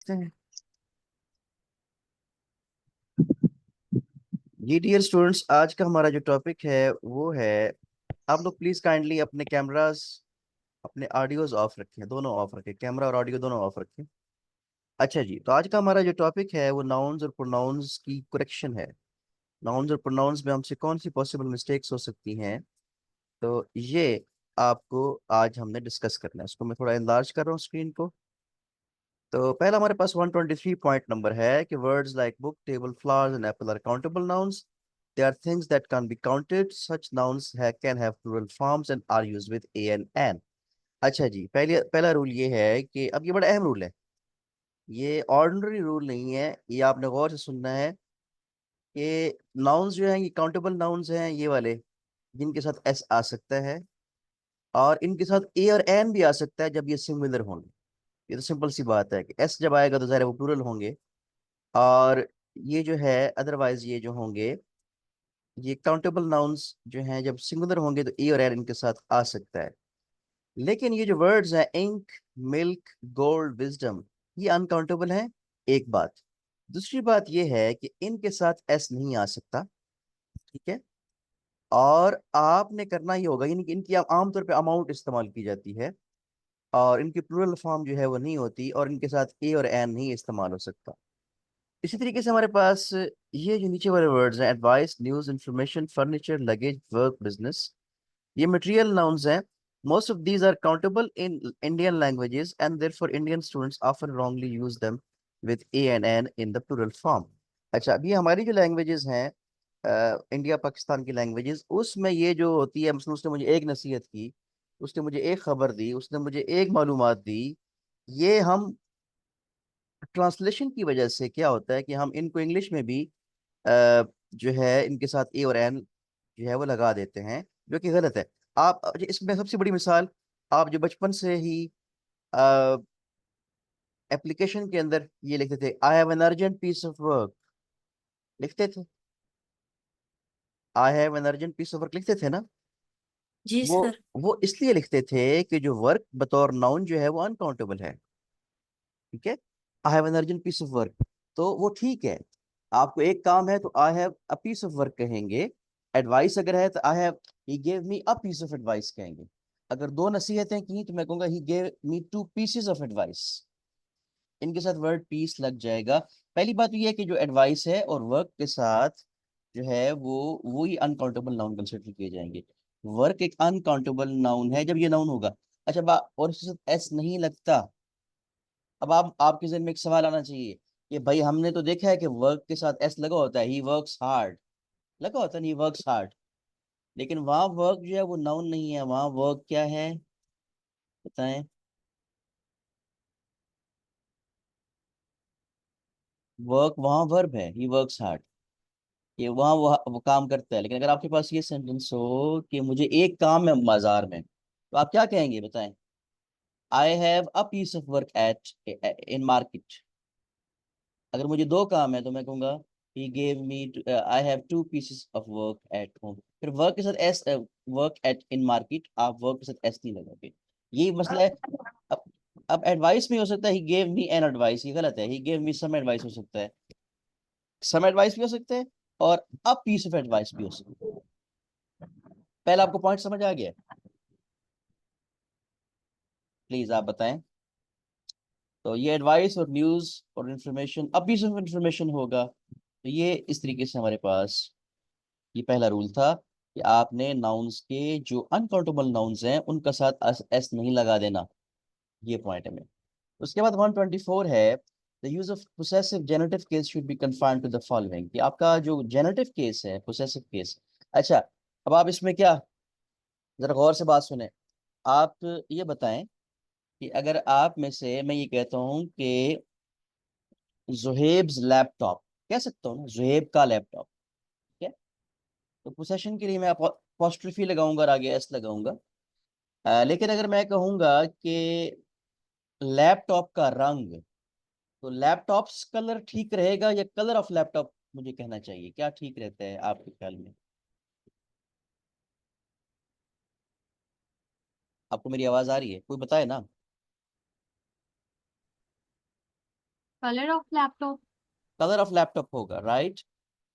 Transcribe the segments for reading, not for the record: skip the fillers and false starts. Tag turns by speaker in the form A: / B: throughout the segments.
A: करते हैं। जी dear students, आज का हमारा जो टॉपिक है वो है, आप लोग प्लीज काइंडली अपने कैमरास, अपने ऑडियोज ऑफ रखें, दोनों ऑफ रखें, कैमरा और ऑडियो दोनों ऑफ रखें। अच्छा जी, तो आज का हमारा जो टॉपिक है वो नाउन्स और प्रोनाउंस की करेक्शन है। नाउन्स और प्रोनाउंस में हमसे कौन सी पॉसिबल मिस्टेक्स हो सकती हैं, तो ये आपको आज हमने डिस्कस करना है। उसको मैं थोड़ा एनलार्ज कर रहा हूँ स्क्रीन को। तो पहला हमारे पास 123 पॉइंट नंबर है कि words like book, table, flowers and apple are countable nouns. They are things that can be counted. Such nouns can have plural forms and are used with a and an. अच्छा जी, पहला rule ये है कि अब ये बड़ा अहम रूल है। ये ऑर्डिनरी रूल नहीं है, ये आपने गौर से सुनना है कि नाउन्स जो हैं ये काउंटेबल नाउन्स हैं, ये वाले जिनके साथ एस आ सकता है, और इनके साथ ए और एन भी आ सकता है जब ये सिंगुलर होंगे। ये तो सिंपल सी बात है कि एस जब आएगा तो ज़ाहिर है वो प्लूरल होंगे, और ये जो है अदरवाइज ये जो होंगे, ये काउंटेबल नाउन्स जो हैं जब सिंगुलर होंगे तो ए और एन इनके साथ आ सकता है। लेकिन ये जो वर्ड्स हैं इंक, मिल्क, गोल्ड, विजडम, ये अनकाउंटेबल हैं। एक बात। दूसरी बात ये है कि इनके साथ एस नहीं आ सकता। ठीक है। और आपने करना ही होगा, यानी कि इनकी आमतौर पे अमाउंट इस्तेमाल की जाती है, और इनकी प्लूरल फॉर्म जो है वो नहीं होती, और इनके साथ ए और एन नहीं इस्तेमाल हो सकता। इसी तरीके से हमारे पास ये जो नीचे वाले वर्ड्स हैं, advice, news, information, furniture, luggage, work, business, ये मटेरियल नाउन्स हैं। Most of these are countable in Indian languages and therefore Indian students often wrongly use them with a and an in the plural form. अच्छा, अभी हमारी जो languages हैं, India Pakistan की languages, उसमें ये जो होती है, मतलब उसने मुझे एक नसीहत की, उसने मुझे एक खबर दी, उसने मुझे एक मालूमात दी। ये हम ट्रांसलेशन की वजह से क्या होता है कि हम इनको इंग्लिश में भी जो है इनके साथ ए और एन जो है वो लगा देते हैं, जो कि गलत है। आप इसमें सबसे बड़ी मिसाल, आप जो बचपन से ही एप्लीकेशन के अंदर ये लिखते थे, I have an urgent piece of work, लिखते थे। I have an urgent piece of work लिखते थे ना।
B: जी
A: वो
B: सर।
A: वो इसलिए लिखते थे कि जो वर्क बतौर नाउन जो है वो अनकाउंटेबल है। ठीक है। I have an urgent piece of work, तो वो ठीक है। आपको एक काम है तो I have a piece of work कहेंगे। एडवाइस अगर है तो I have, he gave me a piece of advice कहेंगे। अगर दो नसीहतें की तो मैं कहूंगा he gave me two pieces of advice. इनके साथ वर्ड पीस लग जाएगा। पहली बात तो ये है कि जो एडवाइस है और वर्क के साथ जो है वो ही अनकाउंटेबल नाउन कंसिडर किए जाएंगे। वर्क एक अनकाउंटेबल नाउन है जब ये नाउन होगा। अच्छा और इसके साथ एस नहीं लगता। अब आपके जहन में एक सवाल आना चाहिए कि भाई हमने तो देखा है कि वर्क के साथ एस लगा होता है, ही वर्क्स हार्ड, लगा होता है ही वर्क्स हार्ड। लेकिन वहां वर्क जो है वो नाउन नहीं है, वहां वर्क क्या है बताएं। वर्क वहां वर्ब है, ही वर्क्स हार्ड। ये वहां वो काम करता है। लेकिन अगर आपके पास ये सेंटेंस हो कि मुझे एक काम है बाजार में, तो आप क्या कहेंगे बताएं। I have a piece of work at in market. अगर मुझे दो काम है तो मैं कहूंगा he gave me I have two pieces of work at home। फिर वर्क के साथ S, work at in market, आप वर्क के साथ एस नहीं लगाओगे। यही मसला है। अब अब एडवाइस में हो सकता है he gave me an advice, ये गलत है। he gave me some advice हो सकता है, some advice भी हो सकता है, और a piece of advice भी हो सकता है। पहले आपको पॉइंट समझ आ गया? प्लीज आप बताएं। तो ये एडवाइस और न्यूज और information, a piece of information होगा। तो ये इस तरीके से हमारे पास ये पहला रूल था कि आपने नाउन्स के जो अनकाउंटेबल नाउन्स हैं उनका साथ एस नहीं लगा देना। ये पॉइंट है में। उसके बाद 124 है, the use of possessive genitive case should be confined to the following, कि आपका जो जेनेटिव केस है, पोसेसिव केस। अच्छा, अब आप इसमें क्या, जरा गौर से बात सुने। आप ये बताएं कि अगर आप में से मैं ये कहता हूं कि जुहेब्स लैपटॉप, कह सकता हूँ ना जुहेब का लैपटॉप, ठीक है। तो पोसेशन के लिए मैं अपॉस्ट्रोफी लगाऊंगा और आगे एस लगाऊंगा। लेकिन अगर मैं कहूंगा कि लैपटॉप का रंग, तो लैपटॉप्स कलर ठीक रहेगा या कलर ऑफ लैपटॉप मुझे कहना चाहिए, क्या ठीक रहता है आपके ख्याल में? आपको मेरी आवाज आ रही है? कोई बताए ना।
B: Colour of laptop.
A: Colour of laptop होगा, राइट।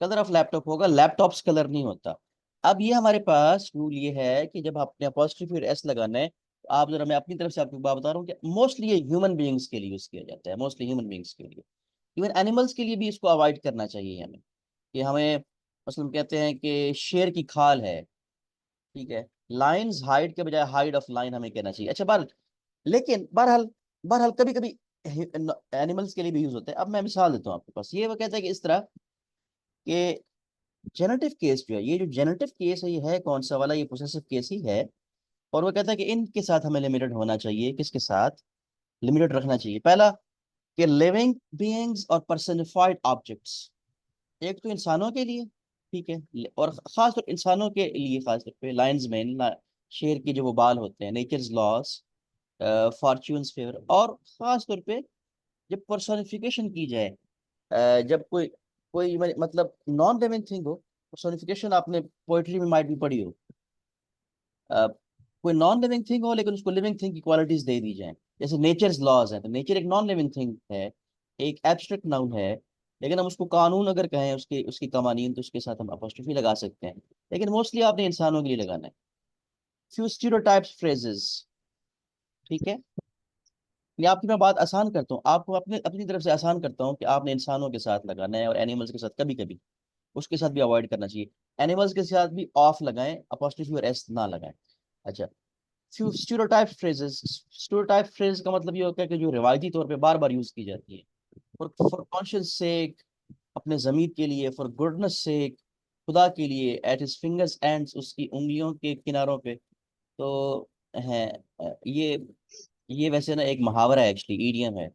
A: कलर ऑफ लैपटॉप होगा, लैपटॉप्स कलर नहीं होता। अब ये हमारे पास रूल ये है कि जब आपने अपॉस्ट्रोफी और एस लगाना है, तो आप जरा, मैं अपनी तरफ से आपको बात बता रहा हूँ कि मोस्टली ये ह्यूमन बीइंग्स के लिए यूज किया जाता है, मोस्टली ह्यूमन बीइंग्स के लिए। इवन एनिमल्स के लिए भी इसको अवॉइड करना चाहिए हमें, कि हमें मतलब कहते हैं कि शेर की खाल है, ठीक है, लाइन्स हाइड के बजाय हाइड ऑफ लाइन हमें कहना चाहिए। अच्छा बार, लेकिन बहरहाल, बहरहाल कभी कभी एनिमल्स के लिए भी यूज होता है। अब मैं मिसाल देता हूँ आपके पास, ये वो कहता है कि इस तरह कि जेनेटिव केस जो है, ये जो जेनेटिव केस है, ये है कौन सा वाला, ये पोसेसिव केस ही है। और वो कहता है कि इनके साथ हमें लिमिटेड होना चाहिए, किसके साथ लिमिटेड रखना चाहिए। पहला कि लिविंग बीइंग्स और पर्सनिफाइड ऑब्जेक्ट्स, एक तो इंसानों के लिए, ठीक है, और खास तौर इंसानों के लिए खास तौर पे लायंस मैन, शेर के जो वो बाल होते हैं, नेचर्स लॉस, फॉर्च्यून्स फेवर, और खास तौर पे जब पर्सोनिफिकेशन की जाए, जब कोई कोई मतलब नॉन लिविंग थिंग हो, पर्सोनिफिकेशन आपने पोएट्री में माइट भी पढ़ी हो, अ, कोई नॉन लिविंग थिंग हो लेकिन उसको लिविंग थिंग की क्वालिटीज दे दी जाए, जैसे नेचर्स लॉज है, तो नेचर एक नॉन लिविंग थिंग है, एक एब्स्ट्रैक्ट नाउन है, लेकिन हम उसको कानून अगर कहें, उसके उसकी कवानीन, तो उसके साथ हम अपोस्ट्रोफी लगा सकते हैं, लेकिन मोस्टली आपने इंसानों के लिए लगाना है। फ्यू स्टीरियोटाइप्स फ्रेजेस, ठीक है, ये आपकी मैं बात आसान करता हूँ, आपको अपने अपनी तरफ से आसान करता हूँ कि आपने इंसानों के साथ लगाना है, और एनिमल्स के साथ कभी कभी उसके साथ भी अवॉइड करना चाहिए। एनिमल्स के साथ भी ऑफ लगाएं, अपोस्ट्रोफी और एस ना लगाएं। अच्छा, स्टीरियोटाइप फ्रेजेस, स्टीरियोटाइप फ्रेज का मतलब ये होता है कि जो रिवायती तौर पे बार बार यूज की जाती है, फॉर कॉन्शियस सेक, अपने जमीर के लिए, फॉर गुडनेस सेक, खुदा के लिए, एट हिज फिंगर्स एंड्स, उसकी उंगलियों के किनारों पे। तो है, ये वैसे ना एक मुहावरा है, एक्चुअली ईडियम है,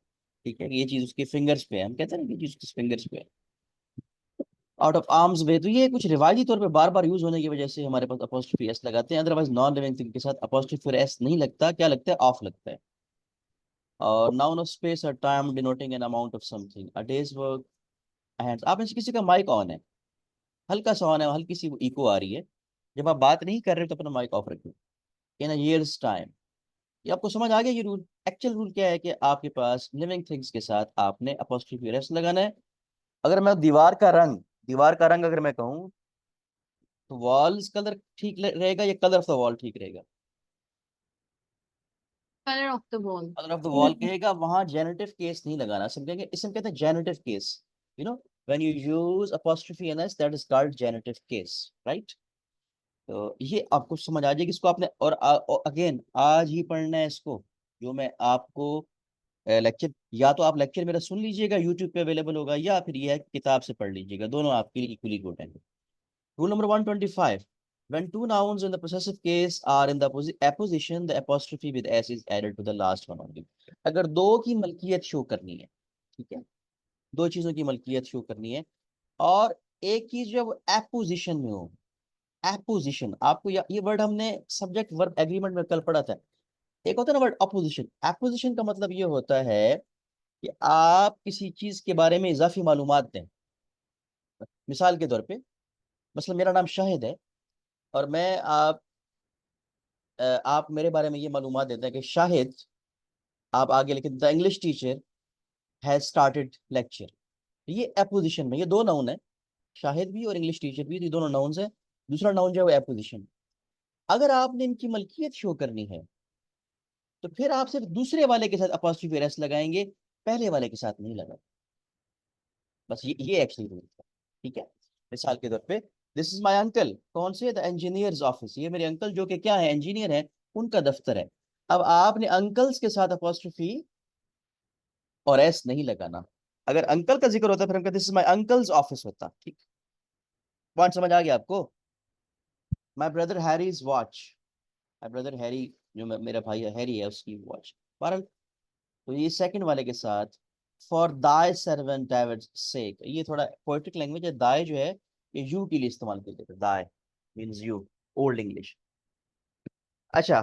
A: ठीक है, ये चीज उसके फिंगर्स पे है, हम कहते हैं ना कि चीज उसके फिंगर्स पे है, आउट ऑफ आर्म्स वे। तो ये कुछ रिवायती तौर पे बार बार यूज होने की वजह से हमारे पास अपोस्ट्रोफी एस लगाते हैं, अदरवाइज नॉन लिविंग थिंग के साथ अपोस्ट्रोफी एस नहीं लगता। क्या लगता है? ऑफ लगता है। और नाउन ऑफ स्पेस और time denoting an amount of something, a days work, hands. आप में से किसी का माइक ऑन है, हल्का सा ऑन है, हल्की सी इको आ रही है, जब आप बात नहीं कर रहे तो अपना माइक ऑफ रखिए। इन अ ईयर्स टाइम, ये आपको समझ आ गया ये रूल? एक्चुअल रूल क्या है कि आपके पास लिविंग थिंग्स के साथ आपने अपोस्ट्रोफी एस लगाना है। अगर मैं दीवार का रंग अगर मैं कहूँ, तो वॉल्स कलर ठीक रहेगा या कलर ऑफ द वॉल ठीक रहेगा?
B: Colour of the wall.
A: Colour of the wall कहेगा, वहां जेनेटिव केस नहीं लगाना, समझेंगे, इसमें कहते हैं genitive case, you know, when you use apostrophe N S, that is called genitive case, right. तो ये आपको समझ आ जाएगी, इसको आपने, और अगेन आज ही पढ़ना है इसको, जो मैं आपको लेक्चर, या तो आप लेक्चर मेरा सुन लीजिएगा, यूट्यूब पे अवेलेबल होगा, या फिर ये है किताब से पढ़ लीजिएगा, दोनों आपके लिए इक्वली गुड है। Rule number 125. When two nouns in the possessive case are in the apposition, the apostrophe with s is added to the last one only. अगर दो की मलकियत शो करनी है, ठीक है, दो चीजों की मलकियत शो करनी है, और एक चीज जो है वो एपोजिशन में हो, एपोजिशन, आपको ये वर्ड हमने सब्जेक्ट वर्ब एग्रीमेंट में कल पढ़ा था। एक होता है ना वर्ड अपोजिशन, एपोजिशन का मतलब ये होता है कि आप किसी चीज के बारे में इजाफी मालूमात दें। मिसाल के तौर पे, मतलब मेरा नाम शाहिद है, और मैं आप मेरे बारे में ये मालूमात देते हैं कि शाहिद, आप आगे लिखे the English teacher has started lecture. ये एपोजिशन में, ये दो नाउन है, शाहिद भी और इंग्लिश टीचर भी, ये दोनों नाउन्स है। दूसरा नाउन जो है वो एपोजिशन। अगर आपने इनकी मलकियत शो करनी है, तो फिर आप सिर्फ दूसरे वाले के साथ अपॉस्ट्रोफी एस लगाएंगे, पहले वाले के साथ नहीं लगाएंगे। बस ये एक्चुअली रूल है, ठीक है। मिसाल के तौर पे, दिस इज माई अंकल, कौन से? द इंजीनियर्स ऑफिस, ये मेरे अंकल जो कि क्या है, इंजीनियर है, उनका दफ्तर है। अब आपने अंकल्स के साथ अपॉस्ट्रोफी और एस नहीं लगाना। अगर अंकल का जिक्र होता फिर हम कहते this is my uncle's office होता, ठीक। पॉइंट समझ आ गया आपको? My brother Harry's watch, my brother Harry, जो मेरा भाई हैरी है, उसकी वॉच। बहरहाल, तो ये सेकंड वाले के साथ, फॉर दाई सर्वेंट डेविड सेक, ये थोड़ा पोएटिक लैंग्वेज है, दाई जो है ये यू के लिए इस्तेमाल करते थे, दाई मींस यू, ओल्ड इंग्लिश। अच्छा,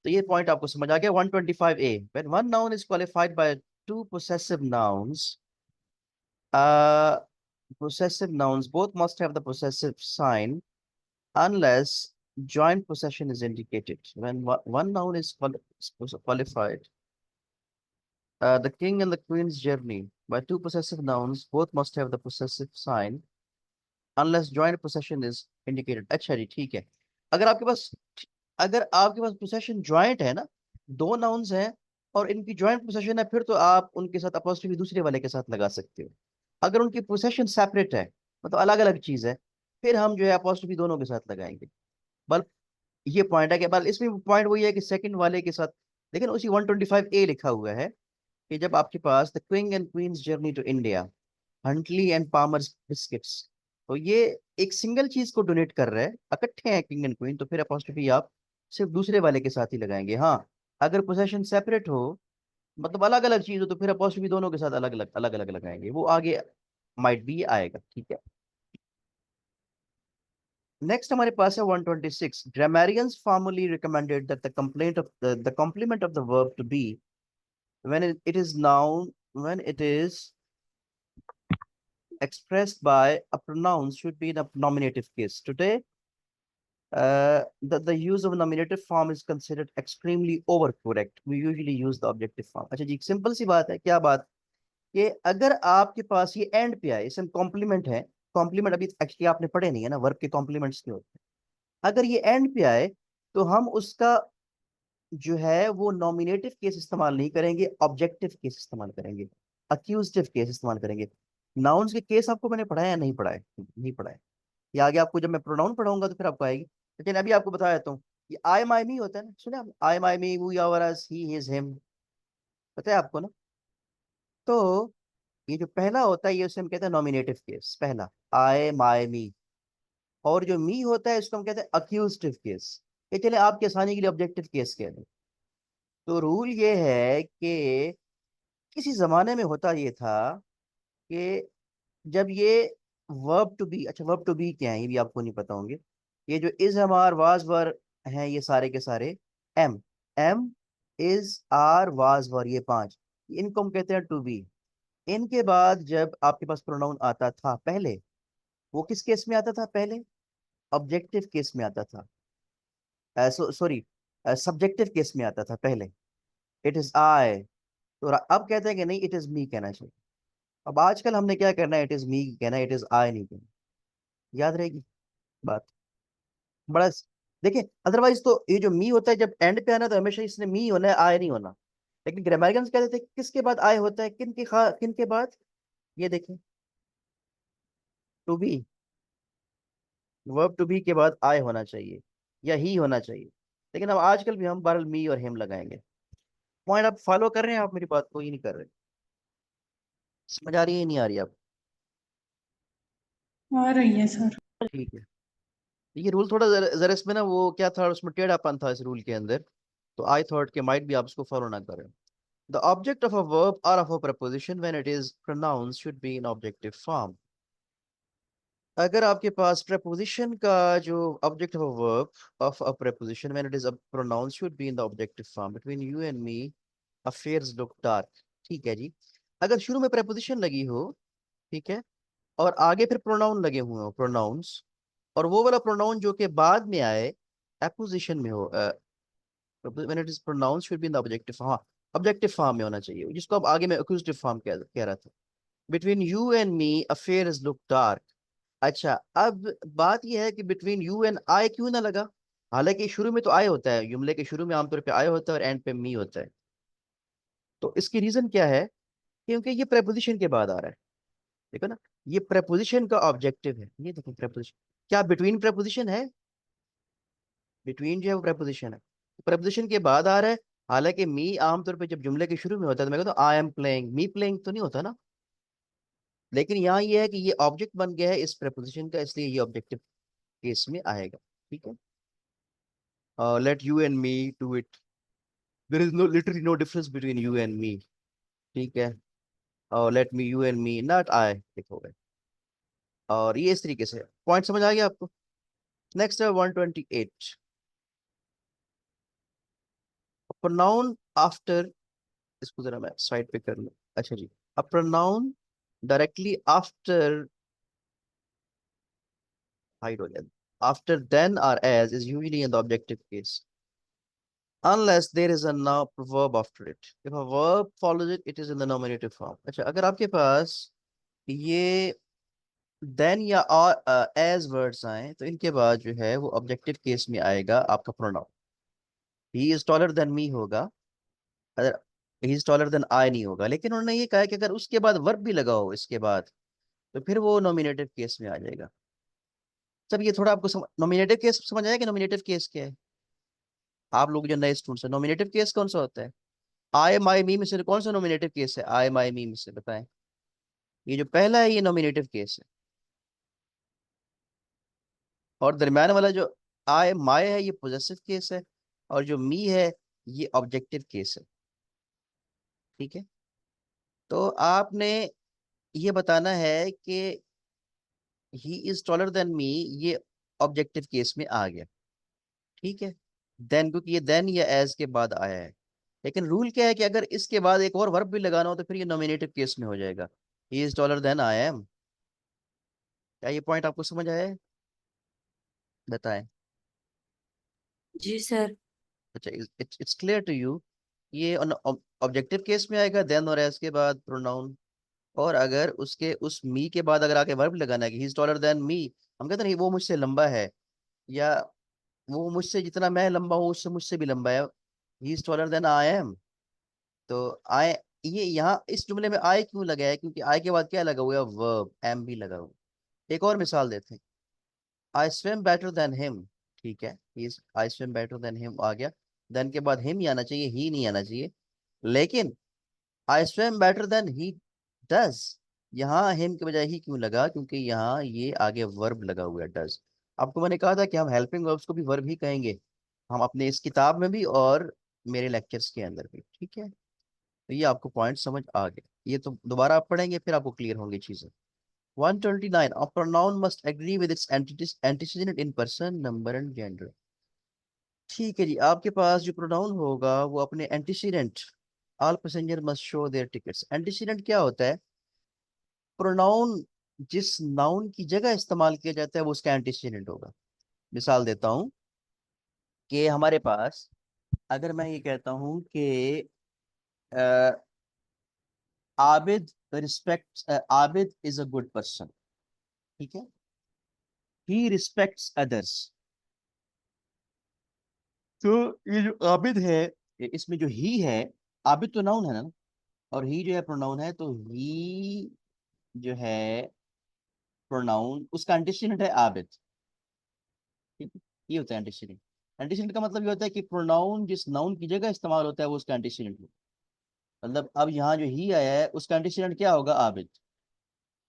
A: तो ये पॉइंट आपको समझ आ गया। 125A, when one noun is qualified by two possessive nouns, possessive nouns both must have the possessive sign unless joint possession is indicated. When one noun is qualified, the king and the queen's journey. by two possessive nouns, both must have the possessive sign unless joint possession is indicated. अच्छा जी, ठीक है। अगर आपके पास अगर आपके पास possession joint है ना, दो नाउन्स हैं और इनकी ज्वाइंट पोसेशन है, फिर तो आप उनके साथ अपोस्ट्रोफी दूसरे वाले के साथ लगा सकते हो। अगर उनकी पोसेशन सेपरेट है, मतलब अलग अलग चीज है, फिर हम जो है अपोस्ट्रोफी दोनों के साथ लगाएंगे। बल ये पॉइंट है कि बल इसमें पॉइंट वही है कि सेकंड वाले के साथ। लेकिन उसी 125A लिखा हुआ है कि जब आपके पास the king and queens journey to India, Huntley and Palmers biscuits, तो ये एक सिंगल चीज को डोनेट कर रहा है, इकट्ठे हैं किंग एंड क्वीन, तो फिर अपोस्ट्रोफी आप सिर्फ दूसरे वाले के साथ ही लगाएंगे। हाँ, अगर पोजेशन सेपरेट हो, मतलब अलग अलग चीज हो, तो फिर अपोस्ट्रोफी दोनों के साथ अलग अलग लगाएंगे, वो आगे माइट भी आएगा। ठीक है। नेक्स्ट हमारे पास है 126। Grammarians formally recommended that the complement of the verb to be when it is noun, when it is expressed by a pronoun should be in a nominative case. Today, the use of nominative form is considered extremely overcorrect. We usually use the objective form. अच्छा जी, simple सी बात है। क्या बात? कि अगर आपके पास ये and पे आए, इसमें कॉम्प्लीमेंट है। कॉम्प्लीमेंट अभी एक्चुअली आपने पढ़े नहीं है ना, वर्ब के कॉम्प्लीमेंट्स के होते हैं। अगर ये एंड पे आए, तो हम उसका जो है वो नॉमिनेटिव केस इस्तेमाल नहीं करेंगे, ऑब्जेक्टिव केस इस्तेमाल करेंगे, अक्यूजेटिव केस इस्तेमाल करेंगे। नाउन्स के केस आपको मैंने पढ़ाया, नहीं पढ़ाया? नहीं पढ़ाया। ये आगे आपको जब मैं प्रोनाउन पढ़ाऊंगा तो फिर आपको आएगी। लेकिन अभी आपको बता देता हूँ, ये आई माई मी होता है ना, सुने आप? I my me, we our us, he his him, पता है आपको ना? तो ये जो पहला होता है, ये उसे हम कहते हैं नॉमिनेटिव केस, पहला आई माई मी। और जो मी होता है, इसको हम कहते हैं अक्यूजेटिव केस। ये चले आपके आसानी के लिए ऑब्जेक्टिव केस कह दें। तो रूल ये है कि किसी जमाने में होता ये था कि जब ये वर्ब टू बी, अच्छा वर्ब टू बी क्या है ये भी आपको नहीं पता होंगे। ये जो is, am, are, was, were हैं, ये सारे के सारे am, am, is, are, was, were, ये पांच, इनको हम कहते हैं टू बी। इनके बाद जब आपके पास प्रोनाउन आता था पहले, वो किस केस में आता था पहले? ऑब्जेक्टिव केस में आता था। सॉरी, सब्जेक्टिव केस में आता था पहले। इट इज आई, तो अब कहते हैं कि नहीं, इट इज मी कहना चाहिए। अब आजकल हमने क्या करना है, इट इज मी कहना है, इट इज आई नहीं कहना। याद रहेगी बात? बड़ा देखिए, अदरवाइज तो ये जो मी होता है जब एंड पे आना, तो हमेशा इसने मी होना है, आय नहीं होना। लेकिन ग्रामेरिकन्स कहते थे किसके बाद आय होता है, किन के बाद? ये देखें, to be, verb to be के बाद आय होना चाहिए या ही होना चाहिए। लेकिन अब आजकल भी हम बहरहाल मी और हिम लगाएंगे। पॉइंट आप फॉलो कर रहे हैं? आप मेरी बात को ही नहीं कर रहे? समझ आ रही है नहीं आ रही आप?
C: आ रही है सर।
A: ठीक है। ये रूल थोड़ा जरा जरा इसमें ना वो क्या था, उसमें टेढ़ापन था इस रूल के अंदर। तो आई थॉट के माइट भी आप इसको फॉलो ना करें। The object of a verb or of a preposition when it is pronounced should be in objective form. अगर आपके पास preposition का जो object of a verb of a preposition when it is a pronounced should be in the objective form. Between you and me, affairs look dark. ठीक है जी। अगर शुरू में preposition लगी हो, ठीक है, और आगे फिर pronoun लगे हुए हो, pronouns, और वो वाला pronoun जो कि बाद में आए, apposition में हो, when it is pronounced should be in the objective form। हाँ, ऑब्जेक्टिव फॉर्म में होना चाहिए, जिसको अब आगे मैं एक्यूजेटिव फॉर्म कह रहा था। Between you and me affairs look dark. अच्छा, अब बात यह है कि बिटवीन यू एंड आई क्यों ना लगा? हालांकि शुरू में तो आई होता है, जुमले के शुरू में आमतौर पे आई होता है और एंड पे मी होता है। तो इसकी रीजन क्या है? क्योंकि ये प्रेपोजिशन के बाद आ रहा है। देखो ना, ये प्रेपोजिशन का ऑब्जेक्टिव है। ये देखो प्रेपोजिशन, क्या बिटवीन प्रेपोजिशन है? बिटवीन जो है वो प्रेपोजिशन है, प्रेपोजिशन के बाद आ रहा है। हालांकि मी आमतौर पे जब जुमले के शुरू में होता है तो मैं कहता हूँ I am playing, me playing तो नहीं होता ना। लेकिन यहाँ ये है कि ये ऑब्जेक्ट बन गया है इस प्रेपोजिशन का, इसलिए ये ऑब्जेक्टिव केस में आएगा। ठीक है। Let you and me do it, there is no literally no difference between you and me. ठीक है। और let me you and me not I लिखोगे। और ये इस तरीके से पॉइंट समझ आ गया आपको? नेक्स्ट है 128। प्रोनाउन आफ्टर, इसको जरा मैं साइड पे कर लूं। अच्छा जी, अ प्रोनाउन डायरेक्टली आफ्टर, हाइड हो गया, आफ्टर देन और as is usually in the objective case. unless there is a now verb after it. If a verb follows it, it is in the nominative form. अच्छा, अगर आपके पास ये then या as words आए तो इनके बाद जो है वो ऑब्जेक्टिव केस में आएगा आपका pronoun. He is taller than me होगा, अगर he is taller than I नहीं होगा। लेकिन उन्होंने ये कहा कि अगर उसके बाद वर्ब भी लगा हो इसके बाद तो फिर वो नॉमिनेटिव केस में आ जाएगा। जब ये थोड़ा आपको नॉमिनेटिव केस समझ आया कि नॉमिनेटिव केस क्या है? आप लोग जो नए स्टूडेंट्स हैं, नॉमिनेटिव केस कौन सा होता है? आई माई मी में से कौन सा नॉमिनेटिव केस है? आई माई मी में से बताएं। ये जो पहला है ये नॉमिनेटिव केस है, और दरम्यान वाला जो आई माई है ये पोजेसिव केस है, और जो मी है ये ऑब्जेक्टिव केस है। ठीक है, तो आपने ये बताना है कि ही इज टॉलर देन मी, ये ऑब्जेक्टिव केस में आ गया। ठीक है, देन, क्योंकि ये देन या एज के बाद आया है। लेकिन रूल क्या है कि अगर इसके बाद एक और वर्ब भी लगाना हो तो फिर ये नॉमिनेटिव केस में हो जाएगा। He is taller than I am. क्या ये पॉइंट आपको समझ आया है? बताएं।
C: जी सर।
A: अच्छा, इट्स क्लियर टू यू? ये ऑब्जेक्टिव केस में आएगा देन और एज के बाद प्रोनाउन। और अगर उसके उस मी के बाद अगर आके वर्ब लगाना है कि ही इज टॉलर देन मी, हम कहते हैं नहीं वो मुझसे लंबा है, या वो मुझसे जितना मैं लंबा हूँ उससे मुझसे भी लंबा है, he is taller than I am. तो आई, ये यहाँ इस जुमले में आई क्यों लगा है? क्योंकि आई के बाद क्या लगा हुआ है? वर्ब एम भी लगा हुआ है। एक और मिसाल देते हैं, I swim better than him. ठीक है, I swim better than him आ गया, देन के बाद हिम ही आना चाहिए, ही नहीं आना चाहिए। लेकिन I swim better than he does, यहाँ हिम के बजाय ही क्यों लगा? क्योंकि यहाँ ये आगे वर्ब लगा हुआ है, डज। आपको मैंने कहा था कि हम हेल्पिंग वर्ब्स को भी वर्ब ही कहेंगे, हम अपने इस किताब में भी और मेरे लेक्चर्स के अंदर भी। ठीक है, तो ये आपको पॉइंट समझ आ गए। ये तो दोबारा आप पढ़ेंगे फिर आपको क्लियर होंगी चीजें। 129, a pronoun must agree with its antecedent in person, number and gender। ठीक है जी, आपके पास जो प्रोनाउन होगा वो अपने antecedent, all passenger must show their tickets. Antecedent क्या होता है? प्रोनाउन जिस नाउन की जगह इस्तेमाल किया जाता है वो उसका एंटीसीडेंट होगा। मिसाल देता हूं कि हमारे पास, अगर मैं ये कहता हूं कि अ, Abid respect, Abid is a good person. ठीक है, ही रिस्पेक्ट्स अदर्स। तो ये जो आबिद है, इसमें जो ही है, आबिद तो नाउन है ना, और ही जो है प्रोनाउन है, तो ही जो है प्रोनाउन उसका एंटीसीडेंट है आबिद। ठीक है, ये होता है एंटीसीडेंट। एंटीसीडेंट का मतलब ये होता है कि प्रोनाउन जिस नाउन की जगह इस्तेमाल होता है वो उसका एंटीसीडेंट होता है। मतलब अब यहाँ जो ही आया है उसका एंटीसीडेंट क्या होगा? आबिद।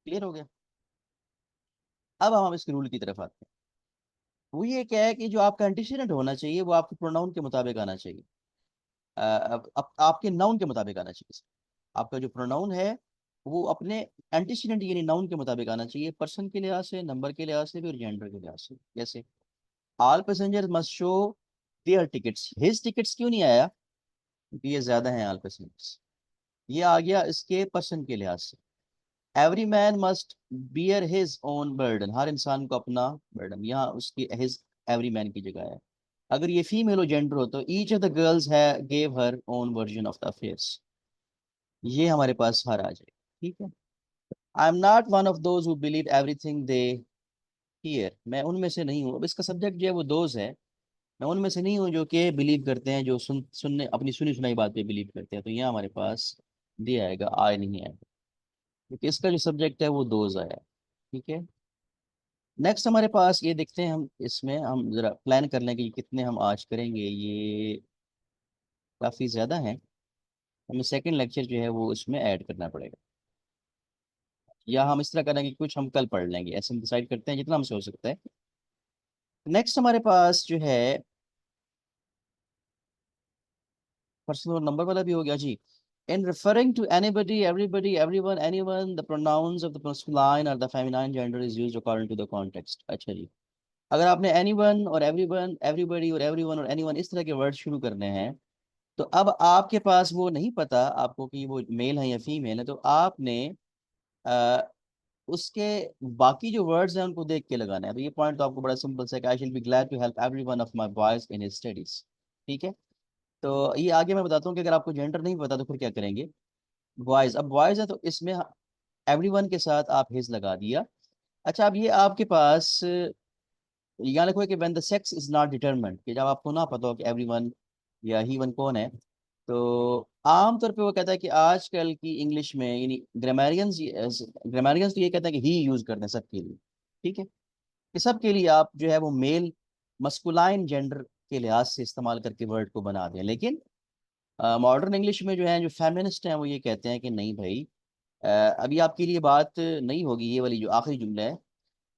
A: क्लियर हो गया? अब हम इसके रूल की तरफ आते हैं। वो ये क्या है कि जो आपका एंटीसीडेंट होना चाहिए वो आपके प्रोनाउन के मुताबिक आना चाहिए। अब आपके नाउन के मुताबिक आना चाहिए। आपका जो प्रोनाउन है वो अपने एंटीसीडेंट यानी नाउन के मुताबिक आना चाहिए, पर्सन के लिहाज से, नंबर के लिहाज से भी और जेंडर के लिहाज से। जैसे all passenger must show their tickets, his tickets क्यों नहीं आया? क्योंकि ये ज्यादा है ऑल पैसेंजर्स, ये आ गया इसके पर्सन के लिहाज से। Every man must bear his own burden, हर इंसान को अपना बर्डन, यहाँ उसकी हिज एवरी मैन की जगह है। अगर ये फीमेल हो जेंडर हो तो ईच ऑफ द गर्ल्स है gave her own version of the affairs, ये हमारे पास हर आ जाए। ठीक है, I am not one of those who believe everything they hear, मैं उनमें से नहीं हूँ। अब इसका सब्जेक्ट जो है वो दोज है, मैं उनमें से नहीं हूँ जो कि बिलीव करते हैं, जो सुनने अपनी सुनी सुनाई बात पे बिलीव करते हैं। तो यहाँ हमारे पास दिया आएगा, आय नहीं आएगा, क्योंकि इसका जो सब्जेक्ट है वो दोज आया है। ठीक है, नेक्स्ट हमारे पास ये देखते हैं, हम इसमें हम जरा प्लान कर लें कि कितने हम आज करेंगे। ये काफ़ी ज़्यादा है, हमें सेकंड लेक्चर जो है वो इसमें ऐड करना पड़ेगा, या हम इस तरह करेंगे कि कुछ हम कल पढ़ लेंगे, ऐसे हम डिसाइड करते हैं जितना हमसे हो सकता है। नेक्स्ट हमारे पास जो है पर्सनल नंबर वाला भी हो गया जी। In referring to anybody, everybody, everyone, anyone, the pronouns of the masculine or the feminine gender is used according to the context। अच्छा जी, अगर आपने anyone और everyone, everybody और everyone और anyone इस तरह के वर्ड शुरू करने हैं, तो अब आपके पास वो नहीं पता आपको कि वो मेल है या फीमेल है, तो आपने आ, उसके बाकी जो वर्ड्स हैं उनको देख के लगाना है। अब ये पॉइंट तो आपको बड़ा सिंपल सा है कि I will be glad to help every one of my boys in his studies. ठीक है, तो ये आगे मैं बताता हूँ कि अगर आपको जेंडर नहीं पता तो फिर क्या करेंगे। बॉयज, अब बॉयज है तो इसमें एवरीवन के साथ आप हिज लगा दिया। अच्छा, अब ये आपके पास यहाँ लिखो कि when the sex is not determined, कि जब आपको ना पता हो कि एवरीवन या ही वन कौन है, तो आमतौर पे वो कहता है कि आजकल की इंग्लिश में यानी ग्रामेरियंस तो ये कहते हैं कि ही यूज करते हैं सबके लिए। ठीक है, कि सबके लिए आप जो है वो मेल मस्कुलाइन जेंडर के लिहाज से इस्तेमाल करके वर्ड को बना दें। लेकिन मॉडर्न इंग्लिश में जो है, जो फेमिनिस्ट हैं, वो ये कहते हैं कि नहीं भाई, अभी आपके लिए बात नहीं होगी ये वाली जो आखिरी जुमला है,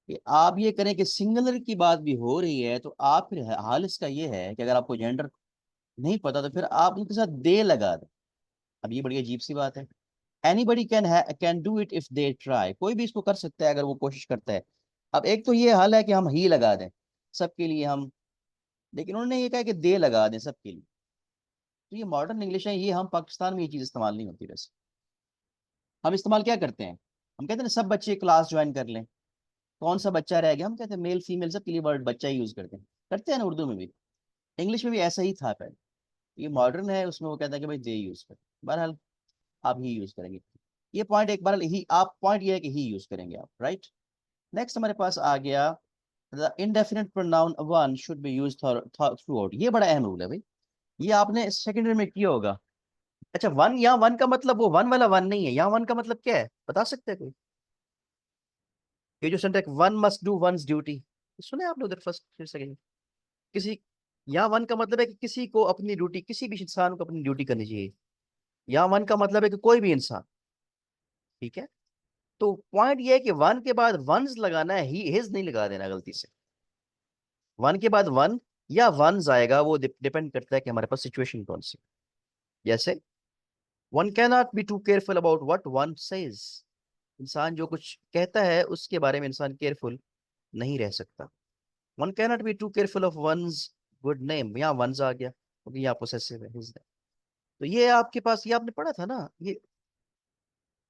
A: कि आप ये करें कि सिंगुलर की बात भी हो रही है तो आप फिर हाल इसका ये है कि अगर आपको जेंडर नहीं पता तो फिर आप उनके साथ दे लगा दें। अब ये बड़ी अजीब सी बात है। Anybody can do it if they try, कोई भी इसको कर सकता है अगर वो कोशिश करता है। अब एक तो ये हाल है कि हम ही लगा दें सबके लिए हम, लेकिन उन्होंने ये कहा कि दे लगा दें सबके लिए। तो ये मॉडर्न इंग्लिश है, ये हम पाकिस्तान में ये चीज़ इस्तेमाल नहीं होती। वैसे हम इस्तेमाल क्या करते हैं, हम कहते हैं ना सब बच्चे क्लास ज्वाइन कर लें, कौन सा बच्चा रह गया, हम कहते हैं मेल फीमेल सबके लिए वर्ड बच्चा ही यूज करते हैं ना, उर्दू में भी। इंग्लिश में भी ऐसा ही था पहले। ये मॉडर्न है, उसमें वो कहता है कि भाई दे यूज कर। बहरहाल आप ही यूज करेंगे। ये पॉइंट एक बार ही आप पॉइंट ये है कि ही यूज करेंगे आप, राइट। नेक्स्ट हमारे पास आ गया the indefinite pronoun one should be use through out. ये बड़ा अहम रूल है भाई, ये आपने सेकेंडरी में किया होगा। अच्छा, वन, यहाँ वन का मतलब वो वन वाला वन नहीं है, यहाँ वन का मतलब क्या है बता सकते हैं कोई। ये जो sentence one must do once duty, सुने आपने उधर फर्स्ट फिर सेकंड किसी, यहाँ वन का मतलब है कि किसी को अपनी ड्यूटी, किसी भी इंसान को अपनी ड्यूटी करनी चाहिए। यहाँ वन का मतलब है कि कोई भी इंसान। ठीक है, तो पॉइंट ये है कि वन के बाद वंस लगाना है, ही हिज नहीं लगा देना गलती से। वन के बाद वन या वंस आएगा, वो डिपेंड करता है कि हमारे पास सिचुएशन कौन सी। जैसे one can not be too careful about what one says, इंसान जो कुछ कहता है उसके बारे में इंसान केयरफुल नहीं रह सकता। One can not be too careful of one's good name, यहाँ वंस आ गया क्योंकि यहाँ पोसेसिव है his name। तो ये आपके पास, ये आपने पढ़ा था ना, ये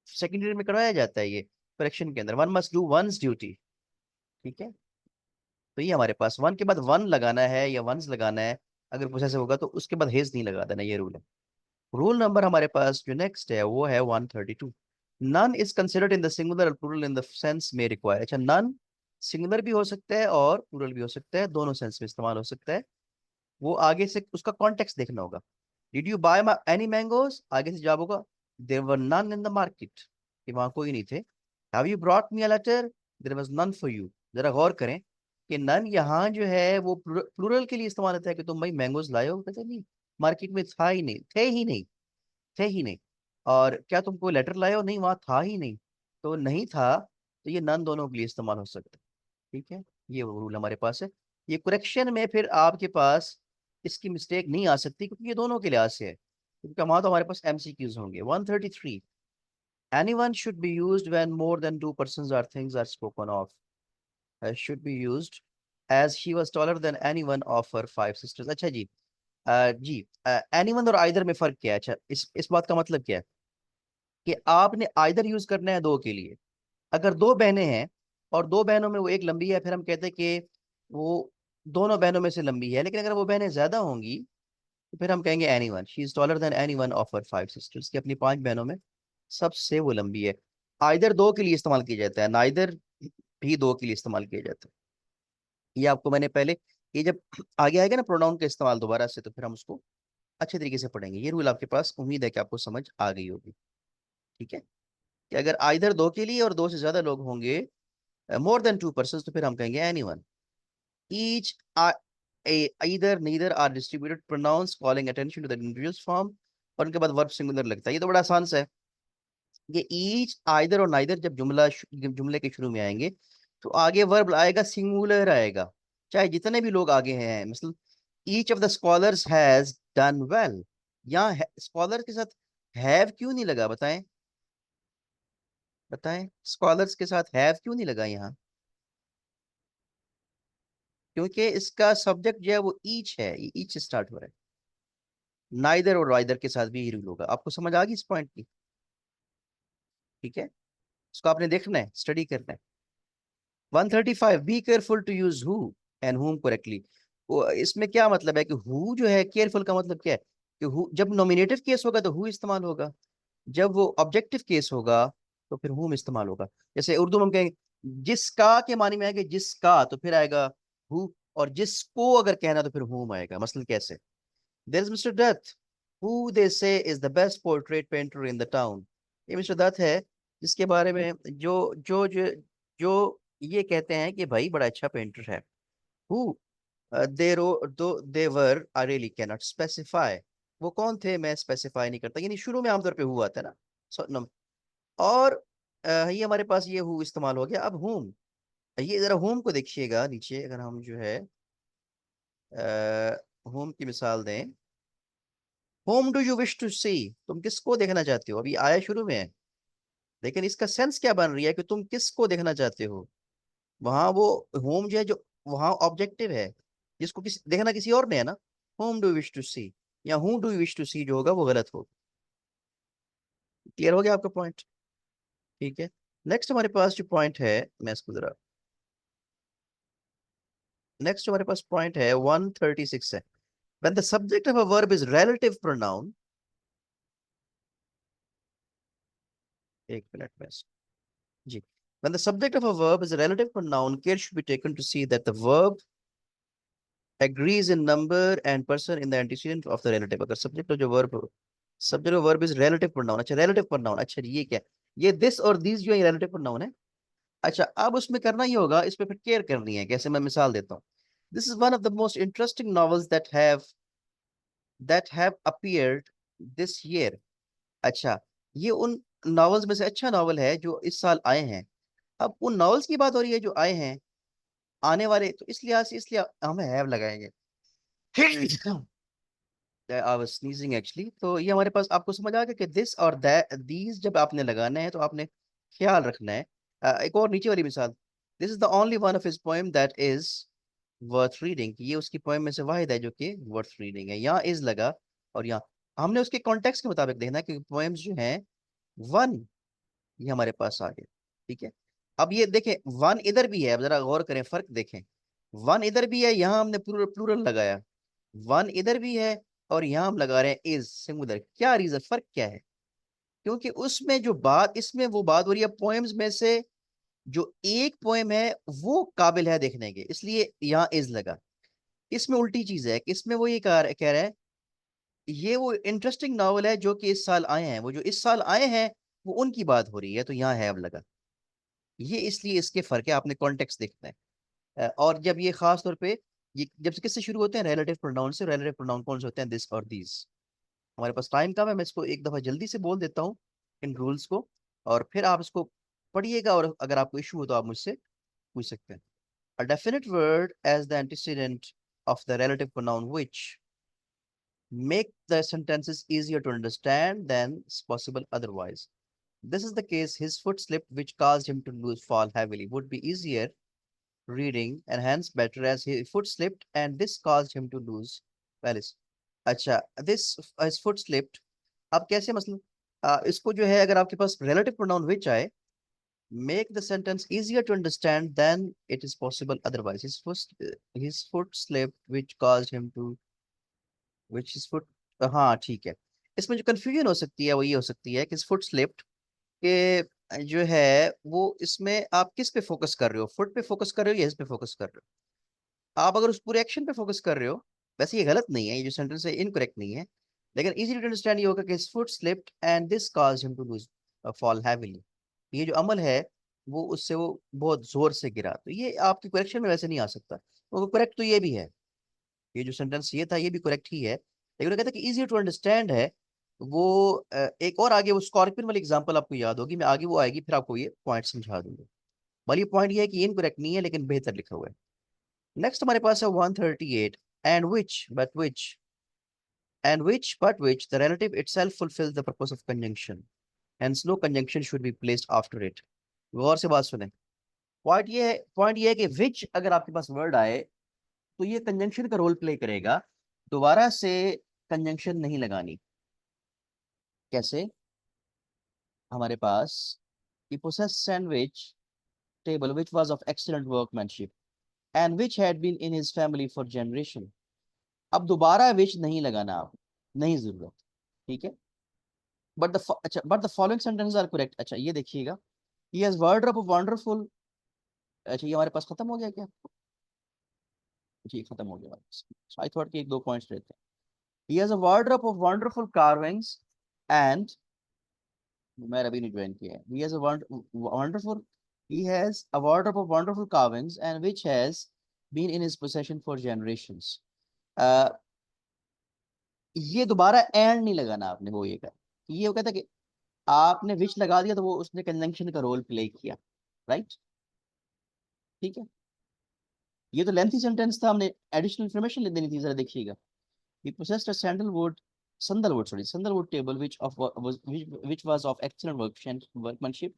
A: सेकेंडरी में करवाया जाता है ये करेक्शन के अंदर, one must do once duty. ठीक है, तो ये हमारे पास वन के बाद वन लगाना है या वंस लगाना है, अगर पोसेसिव होगा तो उसके बाद हेज नहीं लगा देना, ये रूल है। रूल नंबर हमारे पास जो नेक्स्ट है वो है 132। None is considered in the singular और प्लूरल इन द सेंस में रिक्वायर। अच्छा, नन सिंगुलर भी हो सकता है और प्लूरल भी हो सकता है, दोनों सेंस में इस्तेमाल हो सकता है। वो आगे से उसका कॉन्टेक्स्ट देखना होगा। Did you buy any mangoes, आगे से जवाब होगा there were none in the market, कि वहां कोई नहीं थे। Have you brought me a letter, there was none for you. जरा गौर करें कि नन यहाँ जो है वो प्लूरल के लिए इस्तेमाल होता है कि तुम भाई मैंगोज लाए हो, कहते नहीं मार्केट में था ही नहीं, थे ही नहीं, थे ही नहीं। और क्या तुम कोई लेटर लाए हो, नहीं वहां था ही नहीं, तो नहीं था, तो ये नन दोनों के लिए इस्तेमाल हो सकता है। ठीक है, ये रूल हमारे पास है। ये करेक्शन में फिर आपके पास इसकी मिस्टेक नहीं आ सकती क्योंकि ये दोनों के लिहाज से है, क्योंकि वहां तो हमारे पास एमसीक्यूज होंगे। 133, anyone should be used when more than two persons or things are spoken of, should be used as she was taller than anyone of her five sisters. अच्छा जी, जी, एनीवन और आइदर में फर्क क्या है। अच्छा, इस बात का मतलब क्या है कि आपने आइदर यूज करना है दो के लिए। अगर दो बहनें हैं और दो बहनों में वो एक लंबी है, फिर हम कहते हैं कि वो दोनों बहनों में से लंबी है। लेकिन अगर वो बहनें ज्यादा होंगी तो फिर हम कहेंगे any one, she is taller then any one of her five sisters, की अपनी पांच बहनों में सबसे वो लंबी है। आइदर दो के लिए इस्तेमाल किया जाता है, नाइदर भी दो के लिए इस्तेमाल किया जाता है। ये आपको मैंने पहले, ये जब आगे आएगा ना प्रोनाउन का इस्तेमाल दोबारा से, तो फिर हम उसको अच्छे तरीके से पढ़ेंगे। ये रूल आपके पास, उम्मीद है कि आपको समझ आ गई होगी। ठीक है, कि अगर आइदर दो के लिए और दो से ज्यादा लोग होंगे, मोर देन टू पर्सन, तो फिर हम कहेंगे anyone. Each either neither are distributed pronouns calling attention to the individual's form, और उनके बाद वर्ब सिंगुलर लगता है। ये तो बड़ा आसान सा है। ये ईच, आइदर और नाइदर जब जुमले के शुरू में आएंगे तो आगे वर्ब आएगा, सिंगुलर आएगा, चाहे जितने भी लोग आगे हैं। मतलब each of the scholars has done well, यहाँ स्कॉलर के साथ हैव क्यों नहीं लगा, बताएं बताएं, स्कॉलर्स के साथ हैव क्यों नहीं लगा यहाँ। क्योंकि इसका सब्जेक्ट जो है वो ईच है, ये ईच से स्टार्ट हो रहा है। नाइदर और वाइदर के साथ भी यही रूल होगा। आपको समझ आ गई इस पॉइंट की। ठीक है, इसको आपने देखना है, स्टडी करना है। 135, be careful to use who and whom correctly. इसमें क्या मतलब है कि हु जो है केयरफुल का मतलब क्या है, कि हु जब नॉमिनेटिव केस होगा तो हु इस्तेमाल होगा, जब वो ऑब्जेक्टिव केस होगा तो फिर हुम इस्तेमाल होगा। जैसे उर्दू में हम कहेंगे जिसका के मानी में आएगा जिसका, तो फिर आएगा हु, और जिसको अगर कहना तो फिर हुम आएगा। मसलन कैसे, there is mister Dutt who they say is the best portrait painter in the town. ये मिस्टर दत्त है जिसके बारे में जो ये कहते हैं कि भाई बड़ा अच्छा पेंटर है। Who they were I really can not specify, वो कौन थे मैं स्पेसिफाई नहीं करता, यानी शुरू में आमतौर पे हु आता है ना। और ये हमारे पास ये हु इस्तेमाल हो गया। अब होम, ये जरा होम को देखिएगा नीचे, अगर हम जो है होम की मिसाल दें, whom do you wish to see, तुम किसको देखना चाहते हो। अभी आया शुरू में है, लेकिन इसका सेंस क्या बन रही है कि तुम किसको देखना चाहते हो। वहां वो होम जो है, जो वहां ऑब्जेक्टिव है, जिसको किसी देखना किसी और ने है ना। होम डू विश टू सी या हु डू विश टू सी जो होगा वो गलत होगा। क्लियर हो गया आपका पॉइंट? ठीक है। नेक्स्ट हमारे पास जो पॉइंट है, मैं इसको जरा, नेक्स्ट हमारे पास पॉइंट है 136 है। When the subject of a verb is relative pronoun, एक मिनट में जी, when the subject of a verb is a relative pronoun, care should be taken to see that the verb agrees in number and person in the antecedent of the relative। अगर subject of जो verb हो, subject of verb is relative pronoun, अच्छा relative pronoun, अच्छा ये क्या, ये this और these जो है relative pronoun है। अच्छा अब उसमें करना ही होगा, इस पे फिर केयर करनी है। कैसे, मैं मिसाल देता हूँ। This is one of the most interesting novels that have appeared this year। अच्छा, ये उन नॉवेल्स में से अच्छा नॉवल है जो इस साल आए हैं। अब उन नॉवेल्स की बात हो रही है जो आए हैं, आने वाले, तो इस लिहाज से इसलिए हम हैव लगाएंगे। I was sneezing actually. तो ये हमारे पास आपको समझ आ गया कि दिस और दैट दीज जब आपने लगाना है तो आपने ख्याल रखना है। एक और नीचे वाली मिसाल, this is the only one of his poem that is worth reading, ये उसकी पोएम में से वाहिद है जो कि वर्थ रीडिंग है। यहाँ इज लगा, और यहाँ हमने उसके कॉन्टेक्स्ट के मुताबिक देखना है कि पोएम्स जो हैं वन, ये हमारे पास आ गए। ठीक है। अब ये देखें वन इधर भी है, अब जरा गौर करें, फर्क देखें। वन इधर भी है, यहाँ हमने प्लूरल प्लूरल लगाया। वन इधर भी है और यहाँ हम लगा रहे हैं इज सिंगुलर। क्या रीजन, फर्क क्या है? क्योंकि उसमें जो बात, इसमें वो बात हो रही है पोएम्स में से जो एक पोएम है वो काबिल है देखने के, इसलिए यहाँ इज लगा। इसमें उल्टी चीज है कि इसमें वो ये कह रहा है ये वो इंटरेस्टिंग नॉवल है जो कि इस साल आए हैं, वो जो इस साल आए हैं वो उनकी बात हो रही है, तो यहाँ हैव लगा। ये इसलिए इसके फर्क है, आपने कॉन्टेक्स्ट देखना है। और जब ये खास तौर पे ये जब से किससे शुरू होते हैं, रिलेटिव प्रोनाउन से। रिलेटिव प्रोनाउन कौन से होते हैं, दिस और दीज। हमारे पास टाइम कम है, मैं इसको एक दफा जल्दी से बोल देता हूँ इन रूल्स को, और फिर आप इसको पढ़िएगा, और अगर आपको इशू हो तो आप मुझसे पूछ सकते हैं। A definite word as the antecedent of the relative pronoun which make the sentences easier to understand than is possible otherwise. This is the case. His foot slipped, which caused him to lose fall heavily, would be easier reading and hence better as his foot slipped and this caused him to lose balance। अच्छा, this his foot slipped, अब कैसे मतलब इसको जो है अगर आपके पास relative pronoun which आए, make the sentence easier to understand than it is possible otherwise। his foot slipped which caused him to which his foot, हाँ ठीक है। इसमें जो confusion हो सकती है वो ये हो सकती है कि his foot slipped के जो है वो, इसमें आप किस पे फोकस कर रहे हो, फुट पे फोकस कर रहे हो या इस पे फोकस कर रहे हो। आप अगर उस पूरे एक्शन पे फोकस कर रहे हो, वैसे ये गलत नहीं है, ये जो सेंटेंस है इनकरेक्ट नहीं है, लेकिन इजी टू अंडरस्टैंड ये होगा कि his foot slipped and this caused him to lose fall heavily. ये जो अमल है वो उससे वो बहुत जोर से गिरा, तो ये आपकी करेक्शन में वैसे नहीं आ सकता। तो करेक्ट तो ये भी है, ये जो सेंटेंस ये था ये भी करेक्ट ही है, लेकिन वो कहता है कि इजी टू अंडरस्टैंड है। वो एक और आगे वो स्कॉर्पियन वाली एग्जांपल आपको याद होगी, मैं आगे वो आएगी फिर आपको ये पॉइंट समझा दूंगा। वाली पॉइंट ये है कि ये इनकरेक्ट नहीं है लेकिन बेहतर लिखा हुआ है। नेक्स्ट हमारे पास है 138, and which but which the relative itself fulfills the purpose of conjunction, hence no conjunction should be placed after it। गौर से बात सुने। पॉइंट ये है कि which अगर आपके पास वर्ड आए तो ये कंजंक्शन का रोल प्ले करेगा, दोबारा से कंजंक्शन नहीं लगानी। कैसे, हमारे पास he possessed sandwich table which was of excellent workmanship and which had been in his family for generation। अब दोबारा which नहीं लगाना आप, नहीं जरूरत, ठीक है। But the following sentences are correct. अच्छा ये देखिएगा, he has wardrobe of wonderful. अच्छा ये हमारे पास खत्म हो गया क्या? जी खत्म हो गया हमारे पास। आई थॉट कि एक दो पॉइंट्स रहते हैं। He has a wardrobe of wonderful carvings and, मैंने अभी नहीं ज्वाइन किया है। He has a wonderful, he has a wardrobe of wonderful carvings and which has been in his possession for generations. uh, ये दोबारा and नहीं लगाना आपने, वो ये कर, ये वो कहता है कि आपने विच लगा दिया तो वो उसने कंजंक्शन का रोल प्ले किया, राइट, ठीक है। ये तो लेंथी सेंटेंस था, हमने एडिशनल इन्फॉर्मेशन देनी थी, जरा देखिएगा। He possessed a sandalwood table which was of excellent workmanship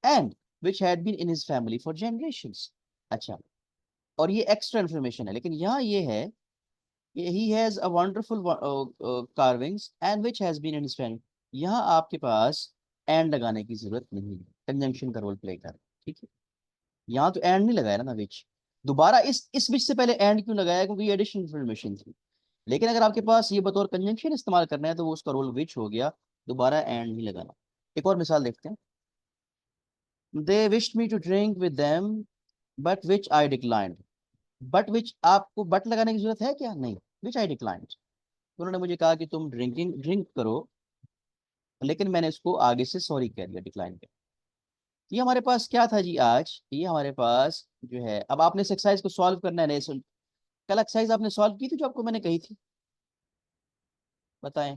A: and which had been in his family for generations. अच्छा, और ये एक्स्ट्रा इन्फॉर्मेशन है, लेकिन यहाँ ये है कि he has a wonderful carvings and which has been in his family। यहाँ आपके पास एंड लगाने की जरूरत नहीं है, कंजंक्शन का रोल प्ले कर, ठीक है। यहाँ तो एंड नहीं लगाया ना विच, दोबारा इस विच से पहले एंड क्यों लगाया? क्योंकि ये एडिशनल इन्फॉर्मेशन थी। लेकिन अगर आपके पास ये बतौर कंजंक्शन इस्तेमाल करना है तो वो उसका रोल विच हो गया, दोबारा एंड नहीं लगाना। एक और मिसाल देखते हैं। They wished me to drink with them but which I declined. But which, आपको बट लगाने की जरूरत है क्या? नहीं, विच आई डिक्लाइंड। उन्होंने मुझे कहा कि तुम ड्रिंक करो, लेकिन मैंने इसको आगे से सॉरी कह दिया, डिक्लाइन कर। ये हमारे पास क्या था जी आज? ये हमारे पास जो है, अब आपने इस एक्सरसाइज को सॉल्व करना है। नहीं, कल एक्सरसाइज आपने सॉल्व की थी जो आपको मैंने कही थी, बताएं।